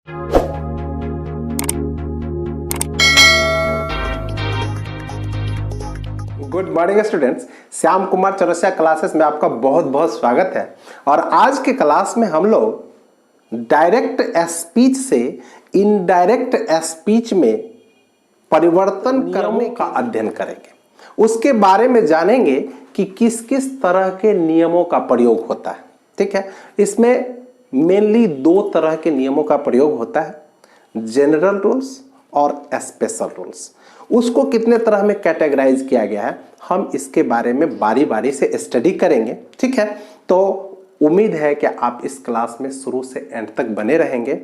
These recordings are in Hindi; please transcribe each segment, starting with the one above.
Good morning students, Shyam Kumar Chaurasia classes में आपका बहुत बहुत स्वागत है। और आज के क्लास में हम लोग डायरेक्ट स्पीच से इनडायरेक्ट स्पीच में परिवर्तन करने का अध्ययन करेंगे। उसके बारे में जानेंगे कि किस किस तरह के नियमों का प्रयोग होता है। ठीक है, इसमें मेनली दो तरह के नियमों का प्रयोग होता है, जनरल रूल्स और स्पेशल रूल्स। उसको कितने तरह में कैटेगराइज किया गया है, हम इसके बारे में बारी बारी से स्टडी करेंगे। ठीक है, तो उम्मीद है कि आप इस क्लास में शुरू से एंड तक बने रहेंगे,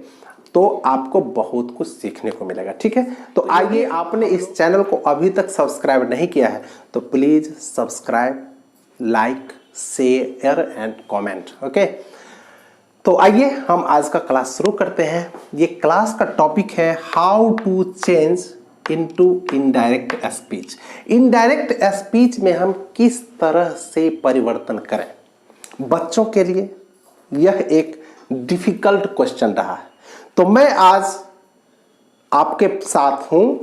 तो आपको बहुत कुछ सीखने को मिलेगा। ठीक है, तो आइए, आपने इस चैनल को अभी तक सब्सक्राइब नहीं किया है तो please subscribe, like, share and comment. Okay, तो आइए हम आज का क्लास शुरू करते हैं। ये क्लास का टॉपिक है how to change into indirect speech. Indirect speech में हम किस तरह से परिवर्तन करें। बच्चों के लिए यह एक डिफिकल्ट क्वेश्चन रहा है, तो मैं आज आपके साथ हूं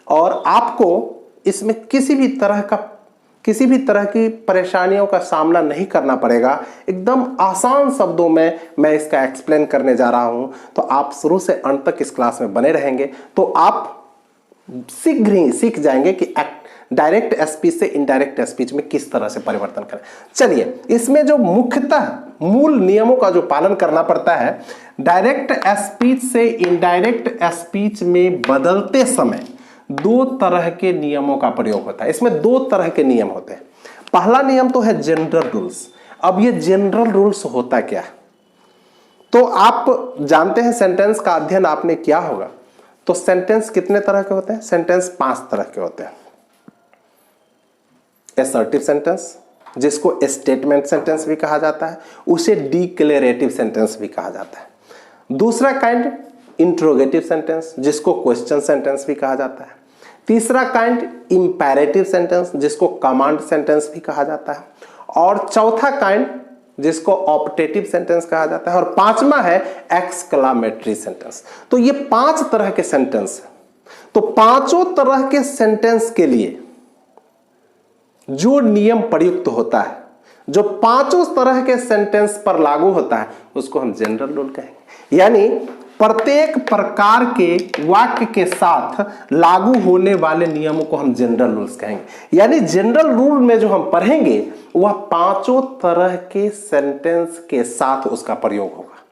और आपको इसमें किसी भी तरह की परेशानियों का सामना नहीं करना पड़ेगा। एकदम आसान शब्दों में मैं इसका एक्सप्लेन करने जा रहा हूं, तो आप शुरू से अंत तक इस क्लास में बने रहेंगे तो आप शीघ्र ही सीख जाएंगे कि डायरेक्ट स्पीच से इनडायरेक्ट स्पीच में किस तरह से परिवर्तन करें। चलिए, इसमें जो मुख्यतः मूल नियमों का जो पालन करना पड़ता है, डायरेक्ट स्पीच से इनडायरेक्ट स्पीच में बदलते समय दो तरह के नियमों का प्रयोग होता है। इसमें दो तरह के नियम होते हैं। पहला नियम तो है जनरल रूल्स। अब ये जनरल रूल्स होता क्या है, तो आप जानते हैं, सेंटेंस का अध्ययन आपने किया होगा, तो सेंटेंस कितने तरह के होते हैं? सेंटेंस 5 तरह के होते हैं। असर्टिव सेंटेंस, जिसको स्टेटमेंट सेंटेंस भी कहा जाता है, उसे डिक्लेरेटिव सेंटेंस भी कहा जाता है। दूसरा काइंड इंट्रोगेटिव सेंटेंस, जिसको क्वेश्चन सेंटेंस भी कहा जाता है। तीसरा काइंड इंपैरेटिव सेंटेंस, जिसको कमांड सेंटेंस भी कहा जाता है। और चौथा काइंड, जिसको ऑप्टेटिव सेंटेंस कहा जाता है। और पांचवा है एक्सक्लामेटरी सेंटेंस। तो ये 5 तरह के सेंटेंस है। तो पांचों तरह के सेंटेंस के लिए जो नियम प्रयुक्त होता है, जो पांचों तरह के सेंटेंस पर लागू होता है, उसको हम जनरल रूल कहेंगे। यानी प्रत्येक प्रकार के वाक्य के साथ लागू होने वाले नियमों को हम जनरल रूल्स कहेंगे। यानी जनरल रूल में जो हम पढ़ेंगे वह पांचों तरह के सेंटेंस के साथ उसका प्रयोग होगा।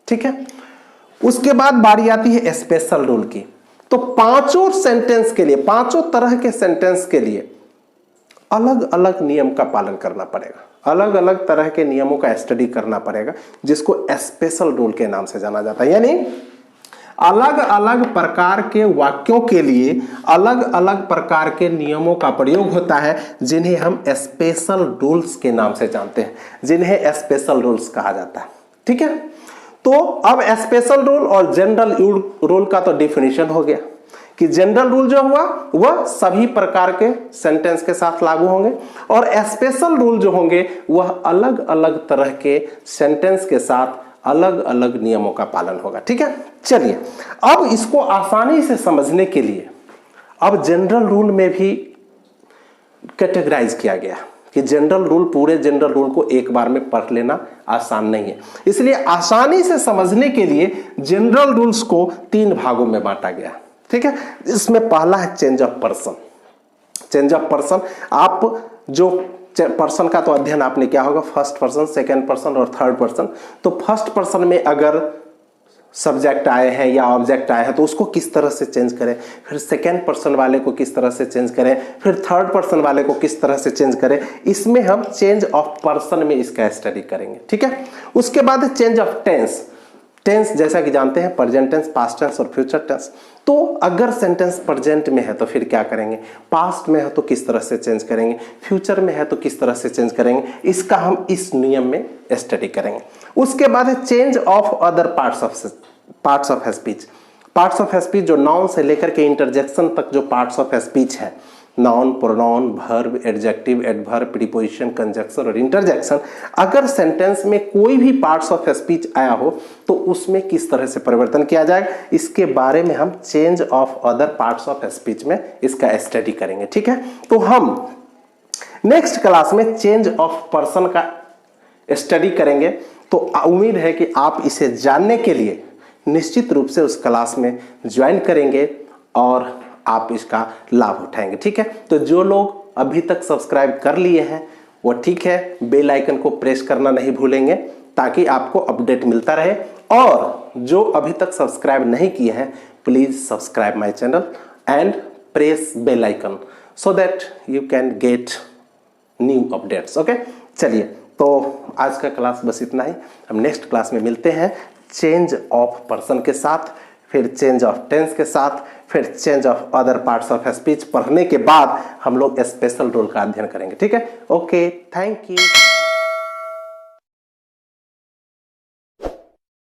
ठीक है, उसके बाद बारी आती है स्पेशल रूल की। तो पांचों सेंटेंस के लिए, पांचों तरह के सेंटेंस के लिए अलग अलग नियम का पालन करना पड़ेगा, अलग अलग तरह के नियमों का स्टडी करना पड़ेगा, जिसको स्पेशल रूल के नाम से जाना जाता है। यानी अलग अलग प्रकार के वाक्यों के लिए अलग अलग प्रकार के नियमों का प्रयोग होता है, जिन्हें हम स्पेशल रूल्स के नाम से जानते हैं, जिन्हें स्पेशल रूल्स कहा जाता है। ठीक है, तो अब स्पेशल रूल और जनरल रूल का तो डिफिनीशन हो गया कि जनरल रूल जो हुआ वह सभी प्रकार के सेंटेंस के साथ लागू होंगे, और स्पेशल रूल जो होंगे वह अलग अलग तरह के सेंटेंस के साथ अलग अलग नियमों का पालन होगा। ठीक है, चलिए, अब इसको आसानी से समझने के लिए अब जनरल रूल में भी कैटेगराइज किया गया कि जनरल रूल, पूरे जनरल रूल को एक बार में पढ़ लेना आसान नहीं है। इसलिए आसानी से समझने के लिए जनरल रूल्स को 3 भागों में बांटा गया। ठीक है, इसमें पहला है change of person. Change of person, आप जो पर्सन का तो अध्ययन आपने किया होगा, फर्स्ट पर्सन, सेकंड पर्सन और थर्ड पर्सन। तो फर्स्ट पर्सन में अगर सब्जेक्ट आए हैं या ऑब्जेक्ट आए हैं तो उसको किस तरह से चेंज करें, फिर सेकंड पर्सन वाले को किस तरह से चेंज करें, फिर थर्ड पर्सन वाले को किस तरह से चेंज करें, इसमें हम चेंज ऑफ पर्सन में इसका स्टडी करेंगे। ठीक है, उसके बाद चेंज ऑफ टेंस। टेंस जैसा कि जानते हैं, प्रेजेंट टेंस, पास्ट टेंस और फ्यूचर टेंस। तो अगर सेंटेंस प्रेजेंट में है तो फिर क्या करेंगे, पास्ट में है तो किस तरह से चेंज करेंगे, फ्यूचर में है तो किस तरह से चेंज करेंगे, इसका हम इस नियम में स्टडी करेंगे। उसके बाद है change of other parts of speech. Parts of speech जो नाउन से लेकर के इंटरजेक्शन तक जो पार्ट्स ऑफ स्पीच है, noun, pronoun, verb, adjective, adverb, preposition, conjunction और इंटरजेक्शन, अगर सेंटेंस में कोई भी पार्ट्स ऑफ स्पीच आया हो तो उसमें किस तरह से परिवर्तन किया जाए, इसके बारे में हम change of other parts of speech में इसका स्टडी करेंगे। ठीक है, तो हम नेक्स्ट क्लास में चेंज ऑफ पर्सन का स्टडी करेंगे। तो उम्मीद है कि आप इसे जानने के लिए निश्चित रूप से उस क्लास में ज्वाइन करेंगे और आप इसका लाभ उठाएंगे। ठीक है, तो जो लोग अभी तक सब्सक्राइब कर लिए हैं वो ठीक है, बेल आइकन को प्रेस करना नहीं भूलेंगे ताकि आपको अपडेट मिलता रहे, और जो अभी तक सब्सक्राइब नहीं किए हैं please subscribe my channel and press bell icon so that you can get new updates. Okay, चलिए, तो आज का क्लास बस इतना ही। हम नेक्स्ट क्लास में मिलते हैं चेंज ऑफ पर्सन के साथ, फिर चेंज ऑफ टेंस के साथ, फिर change of other parts of speech. पढ़ने के बाद हम लोग स्पेशल रोल का अध्ययन करेंगे। ठीक है, ओके, थैंक यू।